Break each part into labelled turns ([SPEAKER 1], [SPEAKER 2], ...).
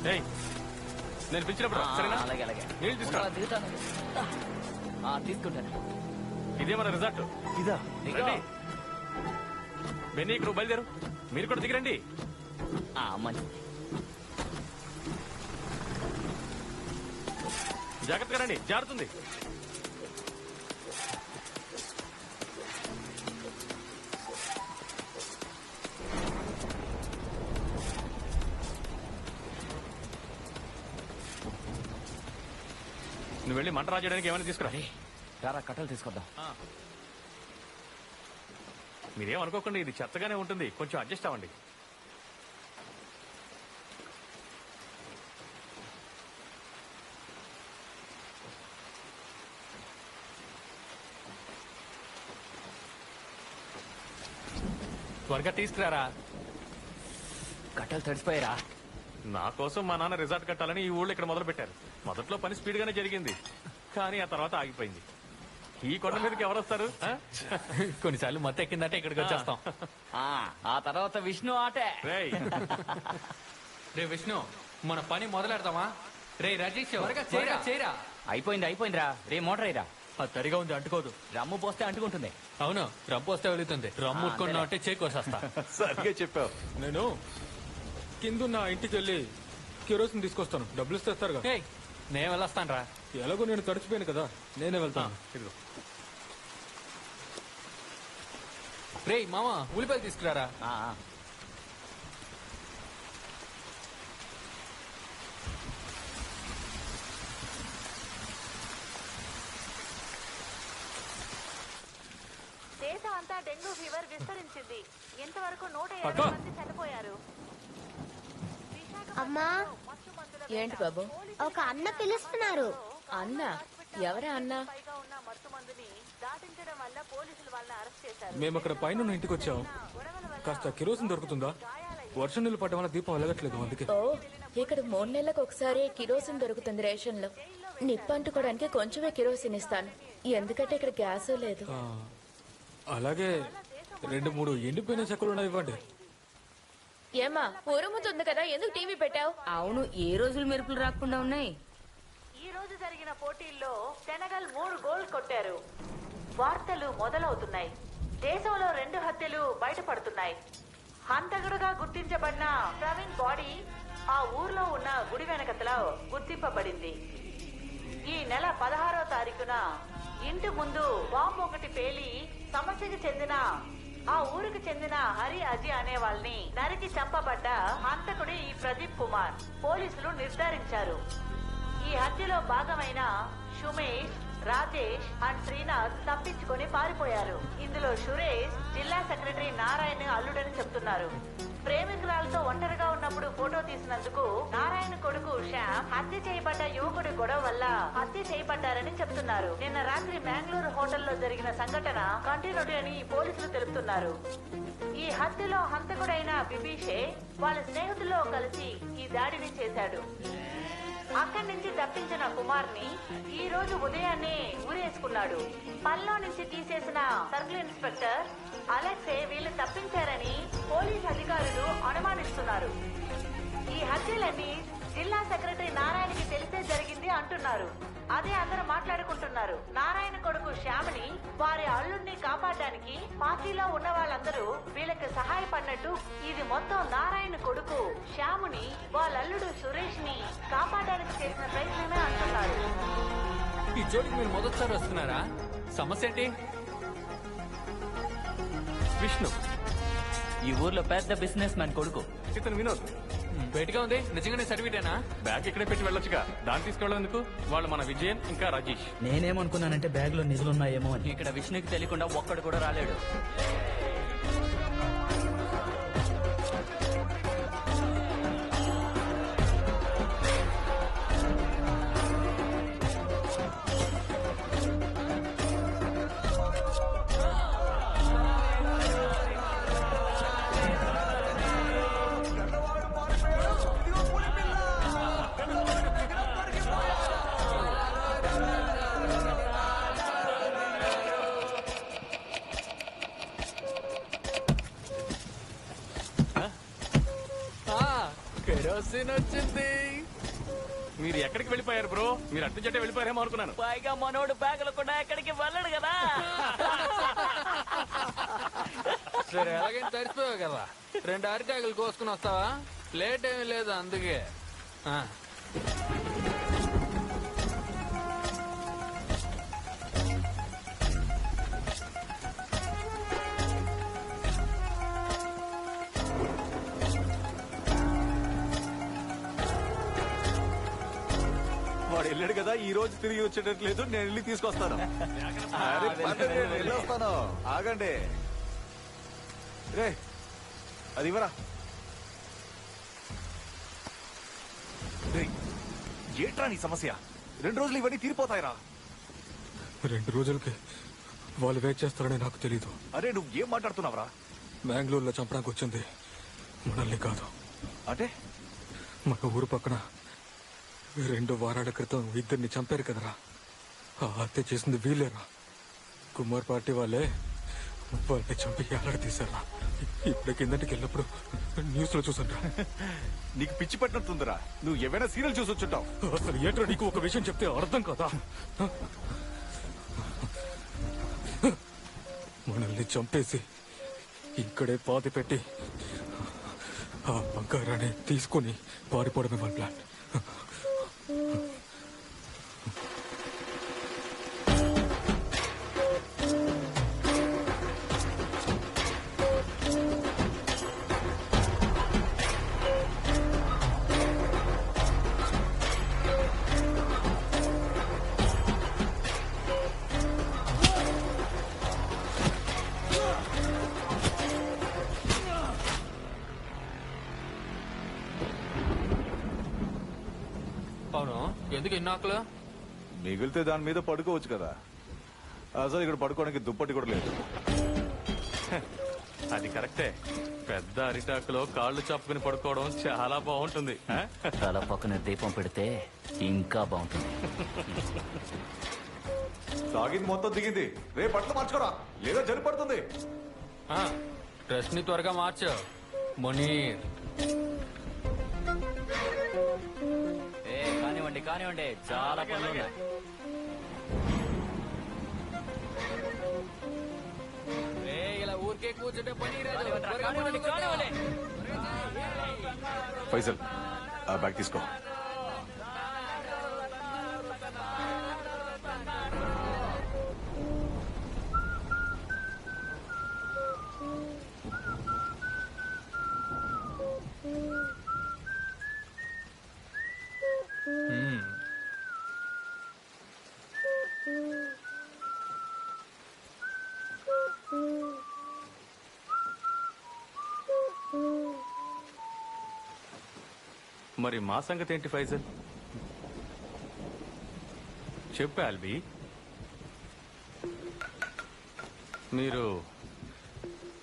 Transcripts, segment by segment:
[SPEAKER 1] నేను పిలిచినప్పుడు సరేనా?
[SPEAKER 2] అలాగే అలాగే.
[SPEAKER 1] నీళ్ళు తీసుకురా.
[SPEAKER 2] దిగుతాను. తీసుకుంటాను.
[SPEAKER 1] ఇదే మన రిసార్ట్.
[SPEAKER 2] ఇదా?
[SPEAKER 1] బెన్నీ ఇక్కడ బయలుదేరు. మీరు కూడా దిగిరండి.
[SPEAKER 2] మంచిది.
[SPEAKER 1] జాగ్రత్తగా రండి, జారుతుంది. నువ్వు వెళ్ళి మంట రాజేయడానికి ఏమైనా తీసుకురా.
[SPEAKER 2] రారా కట్టలు తీసుకొద్దాం.
[SPEAKER 1] మీరేమనుకోకండి, ఇది చెత్తగానే ఉంటుంది, కొంచెం అడ్జస్ట్ అవ్వండి. త్వరగా తీసుకురారా.
[SPEAKER 2] కట్టలు తడిసిపోయారా?
[SPEAKER 1] నా కోసం మా నాన్న రిసార్ట్ కట్టాలని ఈ ఊళ్ళో ఇక్కడ మొదలు పెట్టారు. మొదట్లో పని స్పీడ్ గానే జరిగింది, కానీ ఆ తర్వాత ఆగిపోయింది. ఈ కొండ మీదకి ఎవరు వస్తారు? కొన్నిసార్లు మత్తు ఎక్కిందంటే ఇక్కడికి వచ్చేస్తాం.
[SPEAKER 2] ఆ తర్వాత విష్ణు ఆటే.
[SPEAKER 3] రే విష్ణు, మన పని మొదలెడతామా? రే రాజేష్, చేయరా.
[SPEAKER 2] అయిపోయిందిరా. రే మోటార్ అయ్యరా.
[SPEAKER 3] అది తడిగా ఉంది, అంటుకోదు.
[SPEAKER 2] రమ్ము పోస్తే అంటుకుంటుంది.
[SPEAKER 3] అవును, రమ్ము పోస్తే వెళుతుంది. రమ్ము ఉట్టుకున్నా అంటే చేకొస్తా.
[SPEAKER 1] సరిగ్గా చెప్పావు.
[SPEAKER 4] నేను కింద ఇంటికి వెళ్ళి కిరోసిన్ తీసుకొస్తాను. డబ్బులు ఇస్తేస్తారుగా?
[SPEAKER 3] నేను వెళ్ళొస్తాను రా.
[SPEAKER 4] ఎలాగో నేను తడిచిపోయాను కదా, నేనే వెళ్తాను.
[SPEAKER 3] రే మామ, ఉల్లిపాయలు తీసుకురారా.
[SPEAKER 5] దేశం అంతా డెంగ్యూ ఫీవర్ విస్తరించింది. ఇంతవరకు 150 మంది చనిపోయారు.
[SPEAKER 6] అమ్మా,
[SPEAKER 7] ఏంటి బాబు?
[SPEAKER 6] ఒక అన్న పిలుస్తున్నారు.
[SPEAKER 7] అన్న? ఎవరా అన్న?
[SPEAKER 4] మేము అక్కడ పైన ఇంటికి వచ్చాం. కాస్త కిరోసిన్ దొరుకుతుందా? వర్షం నీళ్ళు పడ్డం వల్ల దీపం వెలగట్లేదు, అందుకే.
[SPEAKER 7] ఓ, ఇక్కడ 3 నెలలకు ఒకసారి కిరోసిన్ దొరుకుతుంది రేషన్ లో. నిప్పు అంటుకోవడానికి కొంచెమే కిరోసిన్ ఇస్తాను, ఎందుకంటే ఇక్కడ గ్యాస్ లేదు.
[SPEAKER 4] అలాగే 2-3 ఎండిపోయిన చెక్కలు ఉన్నాయి, ఇవ్వండి.
[SPEAKER 7] ఏమా, ఉరుముతుంది కదా, ఎందుకు టీవీ పెట్టావు?
[SPEAKER 8] అవును, ఏ రోజులు మెరుపులు రాకుండా ఉన్నాయి.
[SPEAKER 5] ఈ రోజు జరిగిన పోటీల్లో సెనగల్ 3 గోల్ కొట్టారు. వార్తలు మొదలవుతున్నాయి. దేశంలో 2 హత్యలు బయటపడుతున్నాయి. హంతకుడుగా గుర్తించబడిన ప్రవీణ్ బాడీ ఆ ఊర్లో ఉన్న గుడి వెనకతలో గుర్తింపబడింది. ఈ నెల 16వ తారీఖున ఇంటి ముందు బాంబు ఒకటి పేలి సమస్యకు చెందిన ఆ ఊరికి చెందిన హరి అజీ అనే వాళ్ళని నరికి చంపబడ్డ హంతకుడి ఈ ప్రదీప్ కుమార్ పోలీసులు నిర్ధారించారు. ఈ హత్యలో భాగమైన సుమేష్, రాజేష్ అండ్ శ్రీనాథ్ తప్పించుకొని పారిపోయారు. ఇందులో సురేష్ జిల్లా సెక్రటరీ నారాయణ అల్లుడని చెప్తున్నారు. ప్రేమికురాలతో ఒంటరిగా ఉన్నప్పుడు ఫోటో తీసినందుకు నారాయణ కొడుకు శ్యామ్ హత్య చేయబడ్డ యువకుడి గొడవ వల్ల హత్య చేయబడ్డారని చెప్తున్నారు. నిన్న రాత్రి మ్యాంగ్లూరు హోటల్లో జరిగిన సంఘటన కంటిన్యూటీ అని పోలీసులు తెలుపుతున్నారు. ఈ హత్యలో హంతకుడైన బిబీషే వాళ్ళ స్నేహితుల్లో కలిసి ఈ దాడిని చేశాడు. అక్కడి నుంచి తప్పించిన కుమార్ ని ఈ రోజు ఉదయాన్నే ఊరేసుకున్నాడు. పనిలో నుంచి తీసేసిన సర్కిల్ ఇన్స్పెక్టర్ అలెక్సే వీళ్ళు తప్పించారని పోలీస్ అధికారులు అనుమానిస్తున్నారు. ఈ హత్యలన్నీ జిల్లా సెక్రటరీ నారాయణకి తెలిసే జరిగింది అంటున్నారు. అదే అందరూ మాట్లాడుకుంటున్నారు. నారాయణ కొడుకు శ్యామ్ని వారి అల్లుడిని కాపాడడానికి పార్టీలో ఉన్న వాళ్ళందరూ వీళ్ళకి సహాయపడినట్టు, ఇది మొత్తం నారాయణ కొడుకు శ్యాముని వాళ్ళ అల్లుడు సురేష్ ని కాపాడడానికి చేసిన ప్రయత్నమే అంటున్నారు.
[SPEAKER 3] ఈ చోటికి మీరు మొదటిసారి వస్తున్నారా? సమస్య ఏంటి?
[SPEAKER 1] విష్ణు
[SPEAKER 2] ఈ ఊర్లో పెద్ద బిజినెస్ మ్యాన్ కొడుకు.
[SPEAKER 1] ఇతను వినోద్.
[SPEAKER 3] బయటగా ఉంది, నిజంగానే సర్టిఫికేటేనా?
[SPEAKER 1] బ్యాగ్ ఇక్కడే పెట్టి వెళ్ళొచ్చుగా, దాన్ని తీసుకెళ్ళేందుకు? వాళ్ళు మన విజయన్ ఇంకా రాజేష్.
[SPEAKER 2] నేనేమనుకున్నానంటే బ్యాగ్ లో నిధులున్నాయేమో అని. ఇక్కడ విష్ణుకి తెలియకుండా ఒక్కడు కూడా రాలేడు.
[SPEAKER 1] కెరోసిన్ వచ్చింది. మీరు ఎక్కడికి వెళ్ళిపోయారు బ్రో? మీరు అటు చెట్టే వెళ్ళిపోయారేమో అనుకున్నాను.
[SPEAKER 2] పైగా మనోడు బ్యాగులు కూడా ఎక్కడికి వెళ్ళడు కదా.
[SPEAKER 3] సరే అలాగే తడిసిపోయావు కదా, 2 అరిటాకులు కోసుకుని వస్తావా? లేట్ ఏమీ లేదు అందుకే.
[SPEAKER 9] వాడు వెళ్ళాడు కదా, ఈ రోజు తిరిగి వచ్చేటట్లేదు. నేను వెళ్ళి తీసుకొస్తాను. అరే, పర్లేదు, నేను వెళ్ళొస్తాను. ఆగండి. రే అది ఇవ్వరా. ఏంట్రా నీ సమస్య? 2 రోజులు ఇవన్నీ తీరిపోతాయిరా.
[SPEAKER 4] 2 రోజులకి వాళ్ళు వెయిట్ చేస్తారని నాకు తెలీదు.
[SPEAKER 9] అరే నువ్వు ఏం మాట్లాడుతున్నావురా?
[SPEAKER 4] బెంగళూరులో చంపడానికి వచ్చింది మనల్ని కాదు.
[SPEAKER 9] అంటే
[SPEAKER 4] మన ఊరు పక్కన 2 వారాల క్రితం 2 చంపారు కదరా. ఆ హత్య చేసింది వీళ్ళేరా. కుమార్ పార్టీ వాళ్ళని చంపి ఎలాడ తీశారా. ఇప్పుడు కిందటికి వెళ్ళినప్పుడు న్యూస్ లో చూసాను.
[SPEAKER 9] నీకు పిచ్చి పట్టినట్టుందిరా. నువ్వు ఏమైనా సీరియల్ చూసి వచ్చుంటావు.
[SPEAKER 4] అసలు ఏంట్రా నీకు ఒక విషయం చెప్తే అర్థం కదా. మనల్ని చంపేసి ఇక్కడే పాతి పెట్టి ఆ బంగారాన్ని తీసుకుని పారిపోవడమే మన ప్లాన్.
[SPEAKER 3] అవును, ఎందుకు ఇన్నాకులు?
[SPEAKER 9] మిగిలితే దాని మీద పడుకోవచ్చు కదా. అసలు ఇక్కడ పడుకోవడానికి దుప్పటి కూడా లేదు.
[SPEAKER 1] అది కరెక్టే. పెద్ద అరిటాకులో కాళ్ళు చాపుకుని పడుకోవడం చాలా బాగుంటుంది.
[SPEAKER 2] తల పక్కన దీపం పెడితే ఇంకా బాగుంటుంది.
[SPEAKER 9] తాగింది మొత్తం దిగింది. రేపు బట్టలు మార్చుకోరా, లేదా జరిపడుతుంది.
[SPEAKER 3] డ్రెస్ ని త్వరగా మార్చు మునీర్.
[SPEAKER 2] కానివ్వండి కానివ్వండి, చాలా పనులు ఉన్నాయి.
[SPEAKER 3] ఇలా ఊరికే కూర్చుంటే పని రాదు.
[SPEAKER 9] ఫైజల్ ఆ బ్యాగ్ తీసుకో.
[SPEAKER 1] మరి మా సంగతి ఏంటి ఫైజల్? చెప్పు ఆల్బీ. మీరు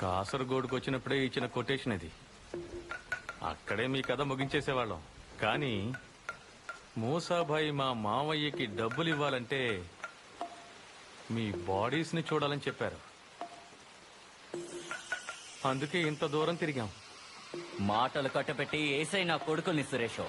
[SPEAKER 1] కాసరగోడుకు వచ్చినప్పుడే ఇచ్చిన కొటేషన్ ఇది. అక్కడే మీ కథ ముగించేసేవాళ్ళం. కానీ మూసాభాయ్ మా మావయ్యకి డబ్బులు ఇవ్వాలంటే మీ బాడీస్ ని చూడాలని చెప్పారు. అందుకే ఇంత దూరం తిరిగాం.
[SPEAKER 2] మాటలు కట్టపెట్టి ఏసై నా కొడుకుల్ని సురేష్.